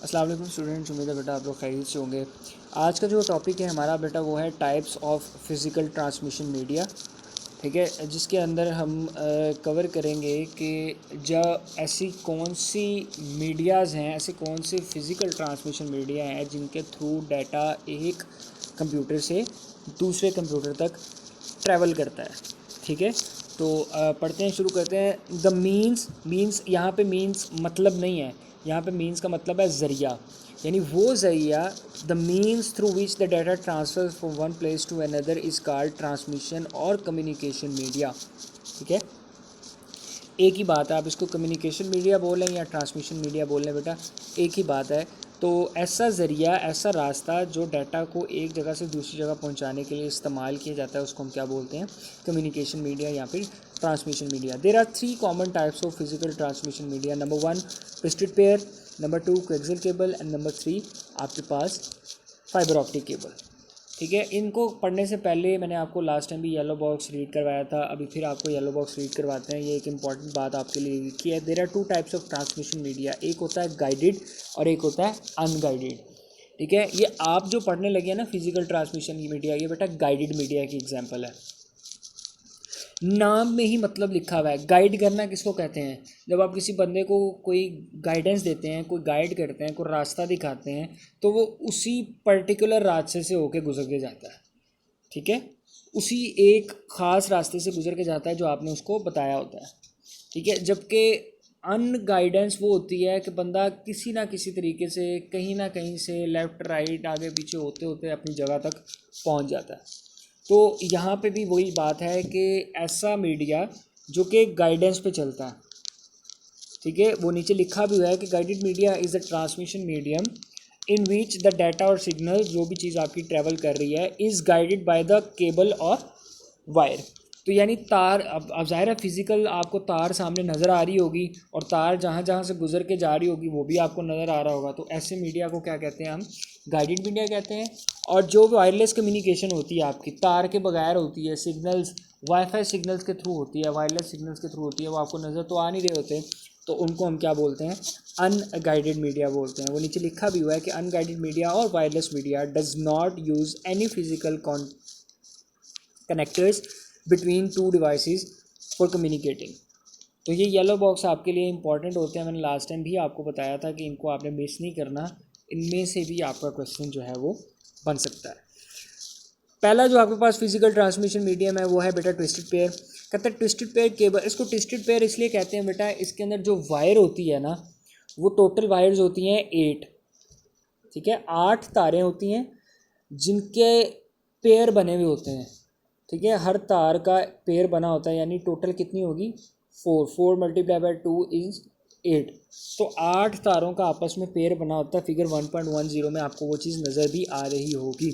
अस्सलाम वालेकुम स्टूडेंट्स, उम्मीद है बेटा आप लोग खैरियत से होंगे। आज का जो टॉपिक है हमारा बेटा वो है types of physical transmission media. ठीक है, जिसके अंदर हम कवर करेंगे कि ऐसी कौन सी मीडियाज़ हैं, ऐसे कौन से फ़िज़िकल ट्रांसमिशन मीडिया हैं जिनके थ्रू डाटा एक कंप्यूटर से दूसरे कंप्यूटर तक ट्रैवल करता है। ठीक है, तो पढ़ते हैं, शुरू करते हैं। द मीन्स यहाँ पे मीन्स मतलब नहीं है, यहाँ पे मीन्स का मतलब है ज़रिया, यानी वो ज़रिया। The means through which the data transfer from one place to another is called transmission और कम्युनिकेशन मीडिया। ठीक है, एक ही बात है, आप इसको कम्युनिकेशन मीडिया बोलें या ट्रांसमिशन मीडिया बोलें बेटा, एक ही बात है। तो ऐसा ज़रिया, ऐसा रास्ता जो डाटा को एक जगह से दूसरी जगह पहुंचाने के लिए इस्तेमाल किया जाता है, उसको हम क्या बोलते हैं? कम्युनिकेशन मीडिया या फिर transmission media. There are 3 common types of physical transmission media. Number 1 twisted pair, number 2 coaxial cable and number 3 आपके पास फाइबर ऑप्टिक केबल। ठीक है, इनको पढ़ने से पहले मैंने आपको लास्ट टाइम भी येलो बॉक्स रीड करवाया था, अभी फिर आपको येलो बॉक्स रीड करवाते हैं। ये एक इंपॉर्टेंट बात आपके लिए लिखी है। There are 2 types of transmission media, एक होता है गाइडेड और एक होता है अनगाइडेड। ठीक है, ये आप जो पढ़ने लगे हैं ना फिजिकल ट्रांसमिशन मीडिया, ये बेटा गाइडेड मीडिया की एग्जाम्पल है। नाम में ही मतलब लिखा हुआ है। गाइड करना किसको कहते हैं? जब आप किसी बंदे को कोई गाइडेंस देते हैं, कोई गाइड करते हैं, कोई रास्ता दिखाते हैं, तो वो उसी पर्टिकुलर रास्ते से होके गुजर के जाता है। ठीक है, उसी एक ख़ास रास्ते से गुजर के जाता है जो आपने उसको बताया होता है। ठीक है, जबकि अनगाइडेंस वो होती है कि बंदा किसी ना किसी तरीके से कहीं ना कहीं से लेफ़्ट राइट आगे पीछे होते होते अपनी जगह तक पहुंच जाता है। तो यहाँ पे भी वही बात है कि ऐसा मीडिया जो कि गाइडेंस पे चलता है। ठीक है, वो नीचे लिखा भी हुआ है कि guided media is the transmission medium in which the data और सिग्नल, जो भी चीज़ आपकी ट्रैवल कर रही है, is guided by the cable और वायर। तो यानी तार, अब ज़ाहिर है फिज़िकल आपको तार सामने नज़र आ रही होगी और तार जहाँ जहाँ से गुजर के जा रही होगी वो भी आपको नज़र आ रहा होगा। तो ऐसे मीडिया को क्या कहते हैं? हम गाइडेड मीडिया कहते हैं। और जो वायरलेस कम्युनिकेशन होती है आपकी तार के बगैर होती है, सिग्नल्स वाईफाई सिग्नल्स के थ्रू होती है, वायरलेस सिग्नल्स के थ्रू होती है, वो आपको नज़र तो आ नहीं रहे होते, तो उनको हम क्या बोलते हैं? अनगाइडेड मीडिया बोलते हैं। वो नीचे लिखा भी हुआ है कि अनगाइडेड मीडिया और wireless media does not use any physical connectors between two devices for communicating. तो ये येलो बॉक्स आपके लिए इंपॉर्टेंट होते हैं। मैंने लास्ट टाइम भी आपको बताया था कि इनको आपने मिस नहीं करना, इनमें से भी आपका क्वेश्चन जो है वो बन सकता है। पहला जो आपके पास फिजिकल ट्रांसमिशन मीडियम है वो है बेटा ट्विस्टेड पेयर। कहते हैं ट्विस्टेड पेयर केबल। इसको ट्विस्टेड पेयर इसलिए कहते हैं बेटा, इसके अंदर जो वायर होती है ना, वो टोटल वायर्स होती हैं 8। ठीक है, 8 तारें होती हैं जिनके पेयर बने हुए होते हैं। ठीक है, हर तार का पेयर बना होता है, यानी टोटल कितनी होगी? 4 मल्टीप्लाई बाई 2 इज़ 8। तो 8 तारों का आपस में पेयर बना होता है। फिगर 1.10 में आपको वो चीज़ नज़र भी आ रही होगी।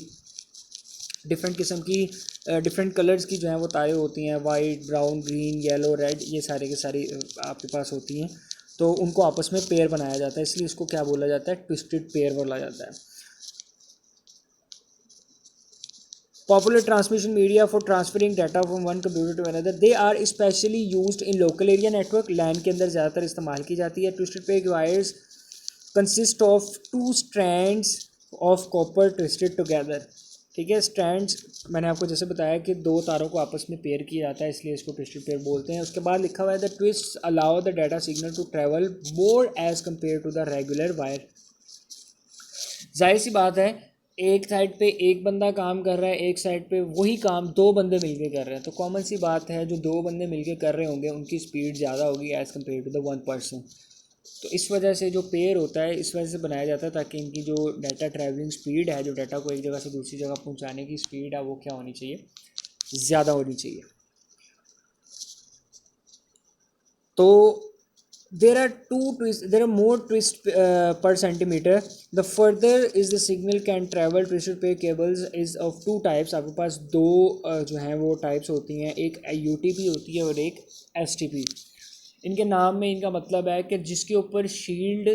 डिफरेंट किस्म की डिफरेंट कलर्स की जो है वो तारें होती हैं, white, brown, green, yellow, red, ये सारे के सारी आपके पास होती हैं। तो उनको आपस में पेयर बनाया जाता है, इसलिए इसको क्या बोला जाता है? ट्विस्टेड पेयर बोला जाता है। Popular transmission media for transferring data from one computer to another, they are specially used in local area network. LAN के अंदर ज़्यादातर इस्तेमाल की जाती है। Twisted pair wires consist of 2 strands of copper twisted together. ठीक है, स्ट्रैंड्स मैंने आपको जैसे बताया कि 2 तारों को आपस में पेयर किया जाता है, इसलिए इसको ट्विस्टेड पेयर बोलते हैं। उसके बाद लिखा हुआ है the twist allow the data signal to travel more as compare to the regular wire. जाहिर सी बात है, एक साइड पे एक बंदा काम कर रहा है, एक साइड पे वही काम 2 बंदे मिलके कर रहे हैं, तो कॉमन सी बात है जो 2 बंदे मिलके कर रहे होंगे उनकी स्पीड ज़्यादा होगी as compare to the 1 person. तो इस वजह से जो पेयर होता है इस वजह से बनाया जाता है ताकि इनकी जो डाटा ट्रैवलिंग स्पीड है, जो डाटा को एक जगह से दूसरी जगह पहुंचाने की स्पीड है, वो क्या होनी चाहिए? ज़्यादा होनी चाहिए। तो there are more twists per centimeter. The further is the signal can travel. Twisted pair cables is of 2 types. आपके पास 2 जो हैं वो टाइप्स होती हैं, एक UTP होती है और एक STP। इनके नाम में इनका मतलब है कि जिसके ऊपर शील्ड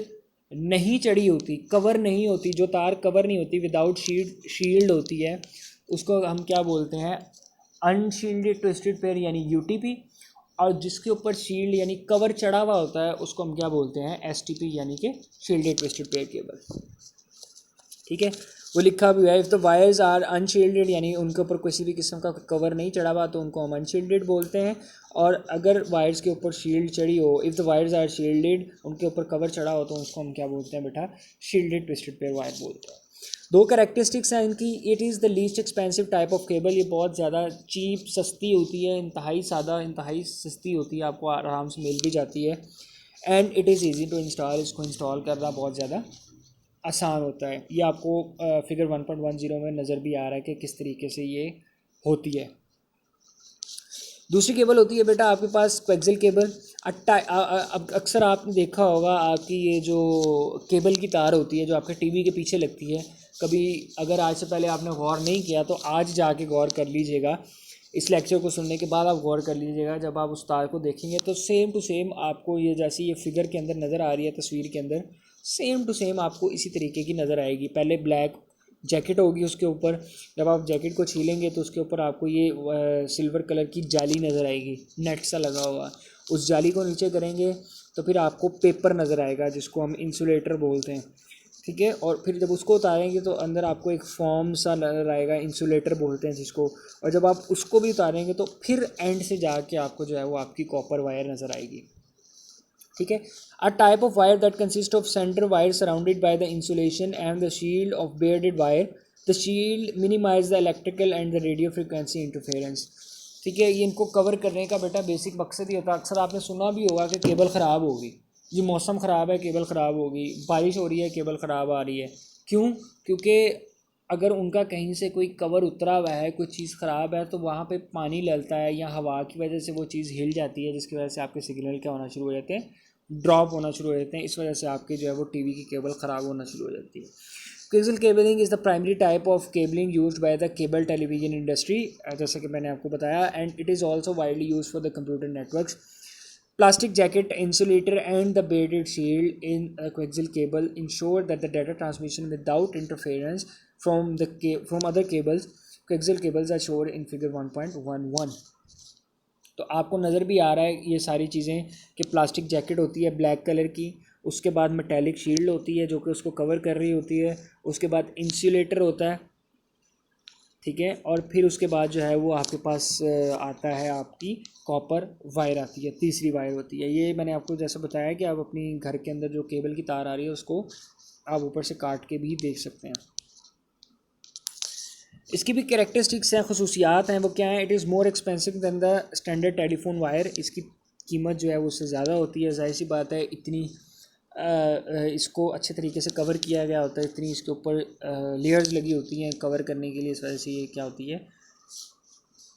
नहीं चढ़ी होती, कवर नहीं होती, जो तार कवर नहीं होती, विदाउट शील्ड होती है, उसको हम क्या बोलते हैं? अनशील्डेड ट्विस्टेड पेयर यानी UTP। और जिसके ऊपर शील्ड यानी कवर चढ़ा हुआ होता है उसको हम क्या बोलते हैं, STP यानी कि शील्डेड ट्विस्टेड पेयर केबल। ठीक है, वो लिखा भी है, if the wires are unshielded यानी उनके ऊपर किसी भी किस्म का कवर नहीं चढ़ा हुआ तो उनको हम अनशील्डेड बोलते हैं। और अगर वायर्स के ऊपर शील्ड चढ़ी हो, if the wires are shielded, उनके ऊपर कवर चढ़ा हो, तो उसको हम क्या बोलते हैं बेटा, शील्डेड ट्विस्टेड पेयर वायर बोलते हैं। दो कैरेक्टरिस्टिक्स हैं इनकी, it is the least expensive type of cable, ये बहुत ज़्यादा चीप सस्ती होती है, इंतहाई सादा इंतहाई सस्ती होती है, आपको आराम से मिल भी जाती है। And it is easy to install, इसको इंस्टॉल करना बहुत ज़्यादा आसान होता है। ये आपको फिगर 1.10 में नज़र भी आ रहा है कि किस तरीके से ये होती है। दूसरी केबल होती है बेटा आपके पास कोएक्सियल केबल। अब अक्सर आपने देखा होगा आपकी ये जो केबल की तार होती है जो आपके टीवी के पीछे लगती है, कभी अगर आज से पहले आपने गौर नहीं किया तो आज जाके गौर कर लीजिएगा, इस लेक्चर को सुनने के बाद आप गौर कर लीजिएगा, जब आप उस तार को देखेंगे तो सेम टू सेम आपको ये जैसी ये फिगर के अंदर नज़र आ रही है, तस्वीर के अंदर सेम टू सेम आपको इसी तरीके की नज़र आएगी। पहले ब्लैक जैकेट होगी, उसके ऊपर जब आप जैकेट को छीलेंगे तो उसके ऊपर आपको ये सिल्वर कलर की जाली नज़र आएगी, नेट सा लगा हुआ। उस जाली को नीचे करेंगे तो फिर आपको पेपर नज़र आएगा जिसको हम इंसुलेटर बोलते हैं। ठीक है, और फिर जब उसको उतारेंगे तो अंदर आपको एक फॉर्म सा नज़र आएगा, इंसुलेटर बोलते हैं जिसको। और जब आप उसको भी उतारेंगे तो फिर एंड से जाके आपको जो है वो आपकी कॉपर वायर नज़र आएगी। ठीक है, a type of wire that consist of centre wire surrounded by the insulation and the shield of braided wire, the shield minimise the electrical and the radio frequency interference. ठीक है, ये इनको cover करने का बेटा बेसिक मकसद ही होता है। अक्सर आपने सुना भी होगा कि केबल ख़राब होगी, ये मौसम ख़राब है केबल ख़राब होगी, बारिश हो रही है केबल ख़राब आ रही है। क्यों? क्योंकि अगर उनका कहीं से कोई कवर उतरा हुआ है, कोई चीज़ ख़राब है, तो वहाँ पे पानी डलता है या हवा की वजह से वो चीज़ हिल जाती है, जिसकी वजह से आपके सिग्नल क्या होना शुरू हो जाते हैं, ड्रॉप होना शुरू हो जाते हैं। इस वजह से आपके जो है वो टीवी की केबल ख़राब होना शुरू हो जाती है। Coaxial cabling is the primary type of cabling used by the cable television industry, जैसा कि मैंने आपको बताया, and it is also widely used for the computer networks. Plastic jacket, insulator, and the beaded shield in a coaxial cable ensure that the data transmission without interference from other cables. Coaxial cables are shown in figure 1.11. तो आपको नज़र भी आ रहा है ये सारी चीज़ें कि प्लास्टिक जैकेट होती है ब्लैक कलर की, उसके बाद मेटेलिक शील्ड होती है जो कि उसको कवर कर रही होती है, उसके बाद इंसुलेटर होता है। ठीक है, और फिर उसके बाद जो है वो आपके पास आता है आपकी कॉपर वायर आती है, तीसरी वायर होती है। ये मैंने आपको जैसा बताया कि आप अपनी घर के अंदर जो केबल की तार आ रही है उसको आप ऊपर से काट के भी देख सकते हैं। इसकी भी कैरेक्टरिस्टिक्स हैं, खसूसियात हैं, वो क्या है, it is more expensive than the standard telephone wire. इसकी कीमत जो है वो उससे ज़्यादा होती है, जाहिर सी बात है, इतनी इसको अच्छे तरीके से कवर किया गया होता है, इतनी इसके ऊपर लेयर्स लगी होती हैं कवर करने के लिए, इस वजह से ये क्या होती है,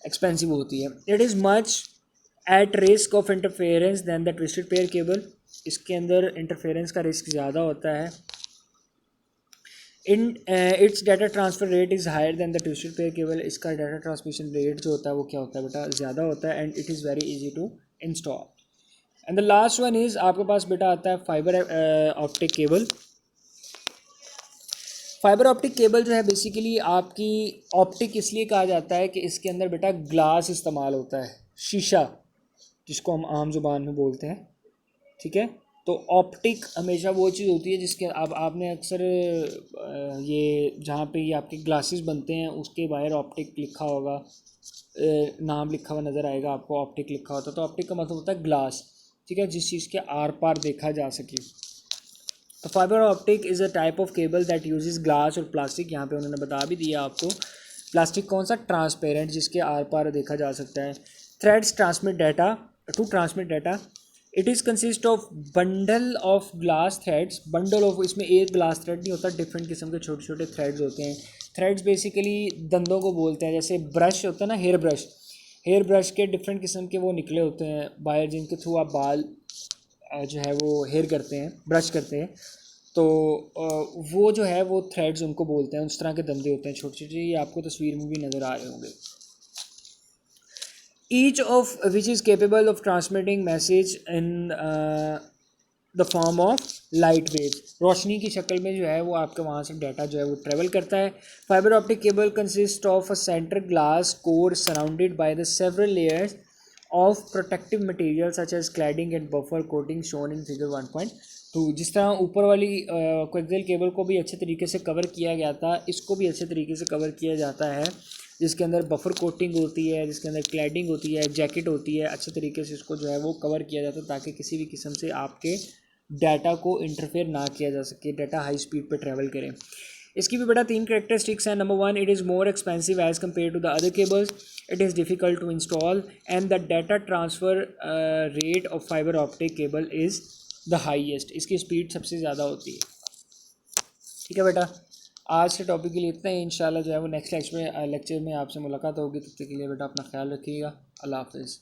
एक्सपेंसिव होती है। It is much at risk of interference than the twisted pair cable, इसके अंदर इंटरफेरेंस का रिस्क ज़्यादा होता है। In its data transfer rate is higher than the twisted pair cable, इसका डाटा ट्रांसमिशन रेट जो होता है वो क्या होता है बेटा, ज़्यादा होता है। And it is very easy to install. And the last one is आपके पास बेटा आता है fibre optic cable. Fibre optic cable जो है बेसिकली आपकी ऑप्टिक इसलिए कहा जाता है कि इसके अंदर बेटा ग्लास इस्तेमाल होता है, शीशा जिसको हम आम ज़ुबान में बोलते हैं। ठीक है, तो ऑप्टिक हमेशा वो चीज़ होती है जिसके अब आपने अक्सर ये जहाँ पे ये आपके ग्लासेस बनते हैं उसके बाहर ऑप्टिक लिखा होगा, नाम लिखा हुआ नज़र आएगा आपको, ऑप्टिक लिखा होता है। तो ऑप्टिक का मतलब होता है ग्लास, ठीक है, जिस चीज़ के आर पार देखा जा सके। तो fibre optic is a type of cable that uses glass और प्लास्टिक, यहाँ पे उन्होंने बता भी दिया आपको। प्लास्टिक कौन सा, ट्रांसपेरेंट, जिसके आर पार देखा जा सकता है। Threads transmit data, to transmit data, it is consist of bundle of glass threads, bundle of, इसमें एक ग्लास थ्रेड नहीं होता, डिफरेंट किस्म के छोटे छोटे थ्रेड्स होते हैं। थ्रेड्स बेसिकली दंदों को बोलते हैं, जैसे ब्रश होता है ना, हेयर ब्रश के डिफरेंट किस्म के वो निकले होते हैं बाहर, जिनके थ्रू आप बाल जो है वो हेयर करते हैं, ब्रश करते हैं। तो वो जो है वो थ्रेड्स उनको बोलते हैं, उस तरह के धंधे होते हैं छोटे छोटे, ये आपको तस्वीर में भी नज़र आ रहे होंगे। Each of which is capable of transmitting message in the form of light waves, रोशनी की शक्ल में जो है वो आपके वहाँ से डाटा जो है वो ट्रेवल करता है। Fibre optic cable consist of a centre glass core surrounded by the several layers of protective material such as cladding and buffer coating shown in figure 1.2। जिस तरह ऊपर वाली कोएक्सियल केबल को भी अच्छे तरीके से कवर किया गया था, इसको भी अच्छे तरीके से कवर किया जाता है, जिसके अंदर बफर कोटिंग होती है, जिसके अंदर क्लैडिंग होती है, जैकेट होती है, अच्छे तरीके से इसको जो है वो कवर किया जाता है ताकि किसी भी किस्म से आपके डाटा को इंटरफेयर ना किया जा सके, डाटा हाई स्पीड पे ट्रैवल करें। इसकी भी बेटा 3 करेक्टरिस्टिक्स हैं। Number 1, it is more expensive as compare to the other cables, it is difficult to install and the data transfer rate of fibre optic cable is the highest. इसकी speed सबसे ज़्यादा होती है। ठीक है बेटा, आज के टॉपिक के लिए इतना ही। इंशाल्लाह जो है वो नेक्स्ट लेक्चर में आपसे मुलाकात होगी। तब तक के लिए बेटा अपना ख्याल रखिएगा। अल्लाह हाफ़िज़।